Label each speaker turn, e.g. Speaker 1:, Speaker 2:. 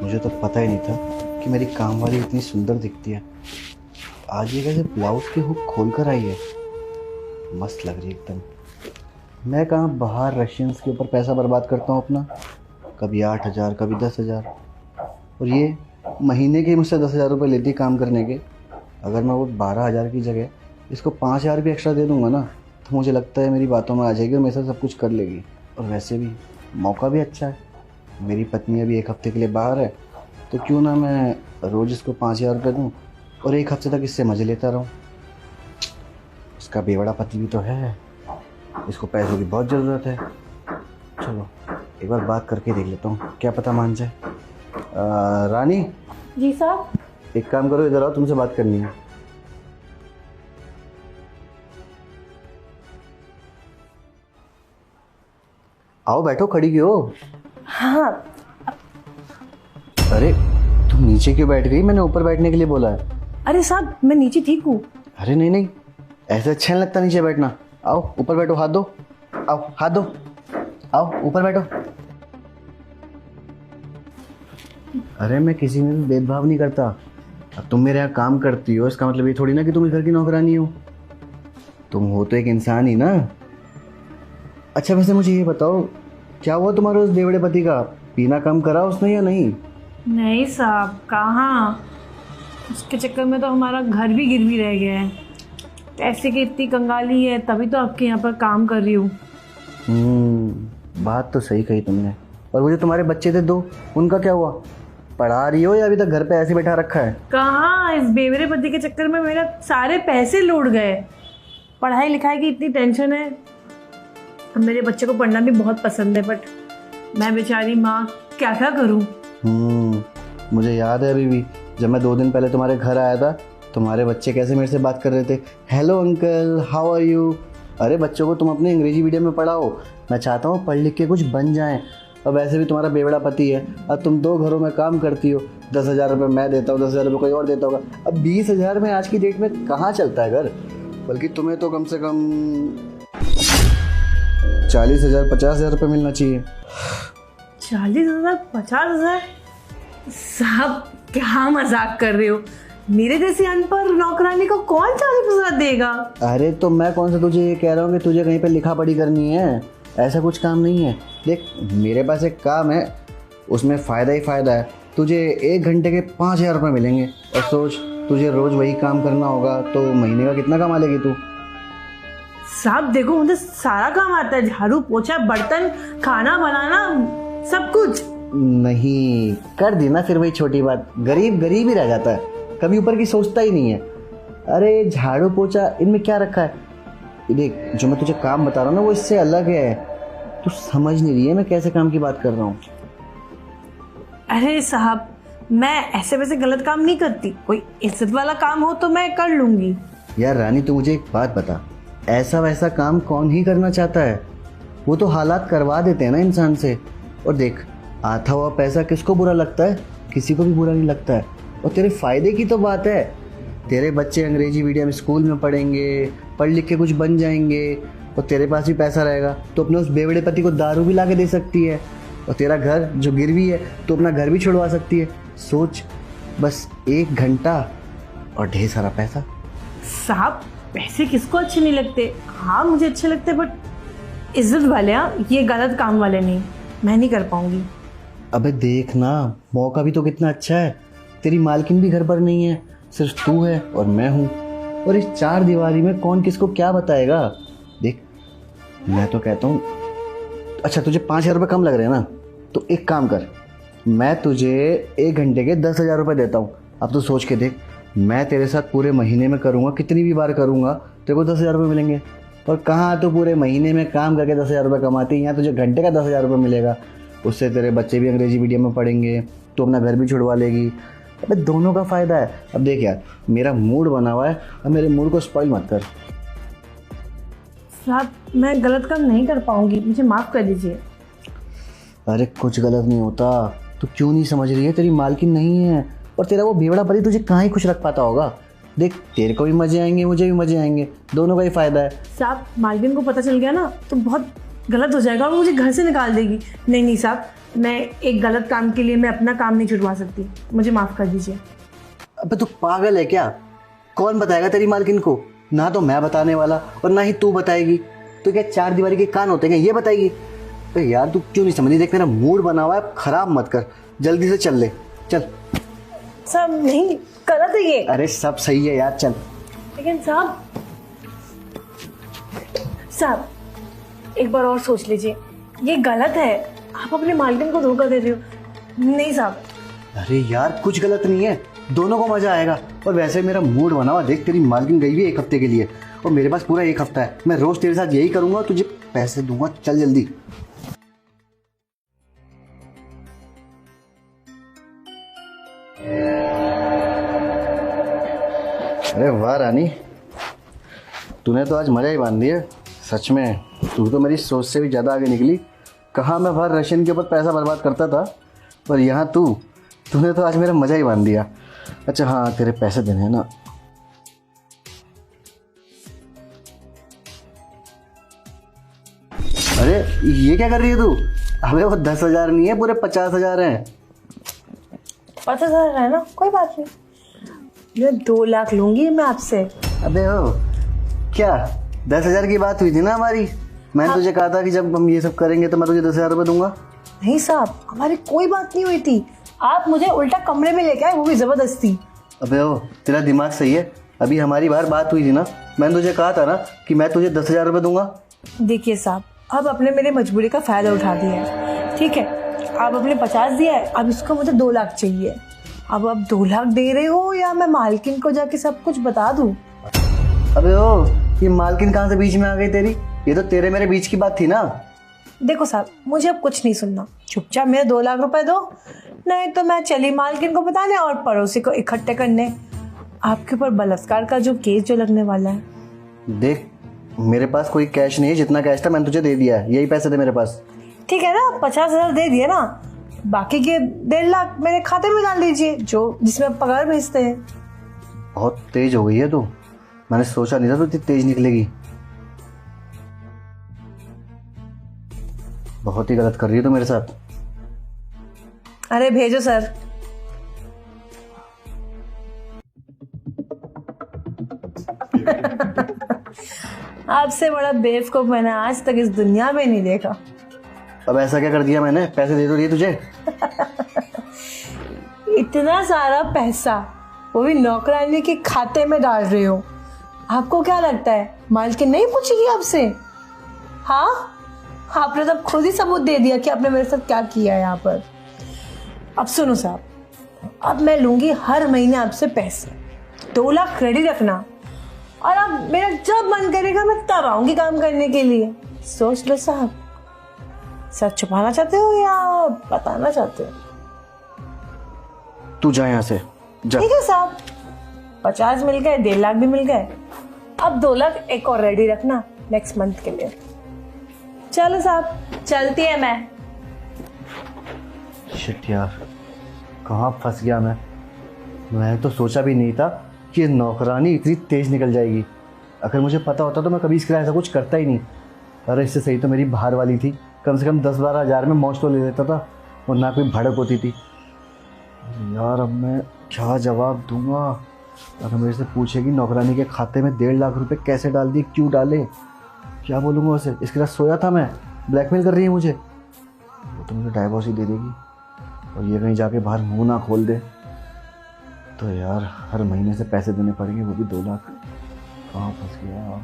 Speaker 1: मुझे तो पता ही नहीं था कि मेरी काम वाली इतनी सुंदर दिखती है। आज ये कैसे ब्लाउज की हुक खोल कर आई है, मस्त लग रही है एकदम। मैं कहाँ बाहर रशियंस के ऊपर पैसा बर्बाद करता हूँ अपना, कभी 8,000 कभी 10,000, और ये महीने के मुझसे 10,000 रुपये लेती काम करने के। अगर मैं वो 12,000 की जगह इसको 5,000 भी एक्स्ट्रा दे दूँगा ना, तो मुझे लगता है मेरी बातों में आ जाएगी और मेरे साथ सब कुछ कर लेगी। और वैसे भी मौका भी अच्छा है, मेरी पत्नी अभी 1 हफ्ते के लिए बाहर है, तो क्यों ना मैं रोज़ इसको 5,000 रुपये दूँ और 1 हफ्ते तक इससे मज़े लेता रहूँ। इसका बेवड़ा पति भी तो है, इसको पैसों की बहुत ज़रूरत है। चलो एक बार बात करके देख लेता हूँ, क्या पता मान जाए। रानी।
Speaker 2: जी साहब।
Speaker 1: एक काम करो, इधर आओ, तुमसे बात करनी है। आओ बैठो, खड़ी क्यों हो?
Speaker 2: हाँ।
Speaker 1: अरे तुम नीचे क्यों बैठ गई? मैंने ऊपर बैठने के लिए बोला है।
Speaker 2: अरे साहब मैं नीचे ठीक हूँ।
Speaker 1: अरे नहीं नहीं, ऐसा अच्छा नहीं लगता नीचे बैठना। आओ ऊपर बैठो, हाथ दो। आओ हाथ दो, आओ ऊपर बैठो। अरे मैं किसी में भी भेदभाव नहीं करता। अब तुम मेरे यहाँ काम करती हो, इसका मतलब ये थोड़ी ना कि तुम इस घर की नौकरानी हो। तुम हो तो एक इंसान ही ना। अच्छा वैसे मुझे ये बताओ, क्या हुआ तुम्हारे उस बेवड़े पति का? पीना कम करा उसने या नहीं?
Speaker 2: नहीं साहब, कहाँ, उसके चक्कर में तो हमारा घर भी गिरवी रह गया है। पैसे की इतनी कंगाली है, तभी तो आपके यहाँ पर काम कर रही हूँ।
Speaker 1: बात तो सही कही तुमने। और वो जो तुम्हारे बच्चे थे 2, उनका क्या हुआ? पढ़ा रही हो या अभी तक घर पे ऐसे बैठा रखा है?
Speaker 2: कहाँ, इस बेवड़े पति के चक्कर में मेरा सारे पैसे लूट गए। पढ़ाई लिखाई की इतनी टेंशन है। अब मेरे बच्चे को पढ़ना भी बहुत पसंद है, बट मैं बेचारी माँ क्या क्या करूँ।
Speaker 1: मुझे याद है अभी भी, जब मैं 2 दिन पहले तुम्हारे घर आया था, तुम्हारे बच्चे कैसे मेरे से बात कर रहे थे, hello uncle, how are you. अरे बच्चों को तुम अपने अंग्रेजी मीडियम में पढ़ाओ, मैं चाहता हूँ पढ़ लिख के कुछ बन जाएं। और वैसे भी तुम्हारा बेवड़ा पति है, अब तुम 2 घरों में काम करती हो, 10,000 रुपये मैं देता हूँ, 10,000 रुपये कोई और देता होगा। अब 20,000 में आज की डेट में कहाँ चलता है घर? बल्कि तुम्हें तो कम से कम 40,000 50,000 रुपये मिलना चाहिए।
Speaker 2: 40,000 50,000? साहब क्या मजाक कर रहे हो? मेरे जैसी अनपढ़ नौकरानी को कौन 40,000 देगा? अरे
Speaker 1: तो मैं कौन सा तुझे ये कह रहा हूँ कि तुझे कहीं पे लिखा पढ़ी करनी है, ऐसा कुछ काम नहीं है। देख मेरे पास एक काम है, उसमें फ़ायदा ही फ़ायदा है। तुझे 1 घंटे के 5,000 रुपये मिलेंगे, और सोच तुझे रोज़ वही काम करना होगा, तो महीने का कितना कमा लेगी तू?
Speaker 2: साहब देखो, मुझे सारा काम आता है, झाड़ू पोछा बर्तन खाना बनाना सब कुछ।
Speaker 1: नहीं कर दी ना फिर वही छोटी बात, गरीब गरीब ही रह जाता है, कभी ऊपर की सोचता ही नहीं है। अरे झाड़ू पोछा इनमें क्या रखा है? देख जो मैं तुझे काम बता रहा हूँ ना, वो इससे अलग है। तू समझ नहीं रही है मैं कैसे काम की बात कर रहा हूँ।
Speaker 2: अरे साहब मैं ऐसे वैसे गलत काम नहीं करती, कोई इज्जत वाला काम हो तो मैं कर लूंगी।
Speaker 1: यार रानी तू मुझे एक बात बता, ऐसा वैसा काम कौन ही करना चाहता है? वो तो हालात करवा देते हैं ना इंसान से। और देख आता हुआ पैसा किसको बुरा लगता है? किसी को भी बुरा नहीं लगता है। और तेरे फायदे की तो बात है, तेरे बच्चे अंग्रेजी मीडियम स्कूल में पढ़ेंगे, पढ़ लिख के कुछ बन जाएंगे, और तेरे पास भी पैसा रहेगा तो अपने उस बेवड़े पति को दारू भी ला के दे सकती है, और तेरा घर जो गिरवी है तो अपना घर भी छुड़वा सकती है। सोच, बस 1 घंटा और ढेर सारा पैसा।
Speaker 2: साहब पैसे किसको अच्छे नहीं लगते? हाँ मुझे अच्छे लगते, बट इज्जत वाले, हाँ ये गलत काम वाले नहीं। मैं नहीं कर पाऊंगी।
Speaker 1: अबे देख ना, मौका भी तो कितना अच्छा है। तेरी मालकिन भी घर पर नहीं है, सिर्फ तू है और मैं हूँ, और इस 4 दीवारी में कौन किसको क्या बताएगा। देख मैं तो कहता हूँ, अच्छा तुझे 5,000 रुपये कम लग रहे हैं ना, तो एक काम कर, मैं तुझे 1 घंटे के 10,000 रुपये देता हूँ। अब तो सोच के देख, मैं तेरे साथ पूरे महीने में करूँगा, कितनी भी बार करूँगा तेरे को 10,000 रुपये मिलेंगे। और कहाँ तो पूरे महीने में काम करके 10,000 रुपये कमाती है, यहाँ तुझे घंटे का 10,000 रुपये मिलेगा। उससे तेरे बच्चे भी अंग्रेजी मीडियम में पढ़ेंगे, तो अपना घर भी छुड़वा लेगी। अबे दोनों का फ़ायदा है। अब देख यार, मेरा मूड बना हुआ है, अब मेरे मूड को स्पॉइल मत कर।
Speaker 2: साहब मैं गलत काम नहीं कर पाऊंगी, मुझे माफ़ कर दीजिए।
Speaker 1: अरे कुछ गलत नहीं होता, तू क्यों नहीं समझ रही है? तेरी मालकिन नहीं है, और तेरा वो बेवड़ा पति तुझे कहाँ ही खुश रख पाता होगा। देख तेरे को भी मजे आएंगे, मुझे भी मजे आएंगे, दोनों का ही फ़ायदा है।
Speaker 2: साहब मालकिन को पता चल गया ना तो बहुत गलत हो जाएगा और मुझे घर से निकाल देगी। नहीं नहीं साहब, मैं एक गलत काम के लिए मैं अपना काम नहीं छुड़वा सकती, मुझे माफ़ कर दीजिए।
Speaker 1: अबे तू पागल है क्या? कौन बताएगा तेरी मालकिन को? ना तो मैं बताने वाला और ना ही तू बताएगी। तो क्या चार दीवारी के कान होते हैं, ये बताएगी? तो यार तू क्यों नहीं समझी? देख मेरा मूड बना हुआ है, खराब मत कर, जल्दी से चल ले, चल।
Speaker 2: साहब नहीं, गलत है ये।
Speaker 1: अरे सब सही है यार, चल।
Speaker 2: लेकिन साहब एक बार और सोच लीजिए, ये गलत है, आप अपने मालकिन को धोखा दे रहे हो। नहीं साहब।
Speaker 1: अरे यार कुछ गलत नहीं है, दोनों को मजा आएगा। और वैसे मेरा मूड बना हुआ, देख तेरी मालकिन गई हुई है 1 हफ्ते के लिए और मेरे पास पूरा 1 हफ्ता है। मैं रोज तेरे साथ यही करूंगा, तुझे पैसे दूंगा, चल जल्दी। अरे वाह रानी, तूने तो आज मजा ही बांध दिया। सच में तू तो मेरी सोच से भी ज़्यादा आगे निकली। कहाँ मैं बाहर रशियन के ऊपर पैसा बर्बाद करता था, पर यहाँ तूने तो आज मेरा मज़ा ही बांध दिया। अच्छा हाँ, तेरे पैसे देने हैं ना? अरे ये क्या कर रही है तू? अबे वो 10,000 नहीं है, पूरे 50,000 हैं।
Speaker 2: 50,000 है ना, कोई बात नहीं, मैं 2 लाख लूंगी मैं आपसे।
Speaker 1: अबे हो क्या, 10,000 की बात हुई थी ना हमारी? मैंने तुझे कहा था कि जब हम ये सब करेंगे तो मैं तुझे 10,000 रुपये दूंगा।
Speaker 2: नहीं साहब, हमारी कोई बात नहीं हुई थी, आप मुझे उल्टा कमरे में लेके आए, वो भी जबरदस्ती।
Speaker 1: अबे ओ, तेरा दिमाग सही है? अभी हमारी बार बात हुई थी ना, मैंने तुझे कहा था ना कि मैं तुझे 10,000 रुपये दूंगा।
Speaker 2: देखिए साहब, अब आपने मेरी मजबूरी का फायदा उठा दिया है, ठीक है? आप अपने 50 दिया है, अब इसको मुझे 2 लाख चाहिए। अब आप 2 लाख दे रहे हो या मैं मालकिन को जाके सब कुछ बता दूं?
Speaker 1: अबे ओ, ये मालकिन कहाँ से बीच में आ गई तेरी? ये तो तेरे मेरे बीच की बात थी ना।
Speaker 2: देखो साहब, मुझे अब कुछ नहीं सुनना, चुपचाप मेरे 2 लाख रुपए दो, नहीं तो मैं चली मालकिन को बताने और पड़ोसी को इकट्ठे करने आपके ऊपर बलात्कार का जो केस जो लगने वाला है।
Speaker 1: देख मेरे पास कोई कैश नहीं है, जितना कैश था मैंने तुझे दे दिया है, यही पैसे थे मेरे पास।
Speaker 2: ठीक है ना, 50,000 दे दिए ना, बाकी के 1.5 लाख मेरे खाते में डाल दीजिए, जो जिसमें आप पगार भेजते हैं।
Speaker 1: बहुत तेज हो गई है तू, मैंने सोचा नहीं था तू इतनी तेज निकलेगी। बहुत ही गलत कर रही है तू मेरे साथ।
Speaker 2: अरे भेजो सर। आपसे बड़ा बेवकूफ मैंने आज तक इस दुनिया में नहीं देखा।
Speaker 1: अब ऐसा क्या कर दिया मैंने? पैसे दे तो दिए तुझे।
Speaker 2: इतना सारा पैसा, वो भी नौकरानी के खाते में डाल रहे हो, आपको क्या लगता है मालकिन नहीं पूछेगी आपसे? हाँ, आपने तो खुद ही सबूत दे दिया कि आपने मेरे साथ क्या किया है यहाँ पर। अब सुनो साहब, अब मैं लूंगी हर महीने आपसे पैसे, 2 लाख रेडी रखना, और अब मेरा जब मन करेगा मैं तब आऊंगी काम करने के लिए। सोच लो साहब, सच छुपाना चाहते हो या बताना चाहते हो?
Speaker 1: तू जा यहाँ से, जा।
Speaker 2: ठीक है साहब, 50 मिल गए, 1.5 लाख भी मिल गए, अब 2 लाख एक और रेडी रखना नेक्स्ट मंथ के लिए। चलो साहब, चलती है मैं।
Speaker 1: शिट यार, कहाँ फंस गया मैं तो सोचा भी नहीं था कि ये नौकरानी इतनी तेज निकल जाएगी। अगर मुझे पता होता तो मैं कभी इसके लिए ऐसा कुछ करता ही नहीं। अरे इससे सही तो मेरी बाहर वाली थी, कम से कम 10-12 हज़ार में मौज तो ले लेता था और ना कोई भड़क होती थी। यार अब मैं क्या जवाब दूंगा? अगर मेरे से पूछेगी नौकरानी के खाते में 1.5 लाख रुपए कैसे डाल दिए, क्यों डाले, क्या बोलूँगा उसे? इसके साथ सोया था मैं, ब्लैकमेल कर रही है मुझे। वो तो मुझे डाइवोर्स ही दे देगी और ये कहीं जाके बाहर मुंह ना खोल दे तो यार हर महीने से पैसे देने पड़ेंगे, वो भी 2 लाख। कहाँ फंस गया।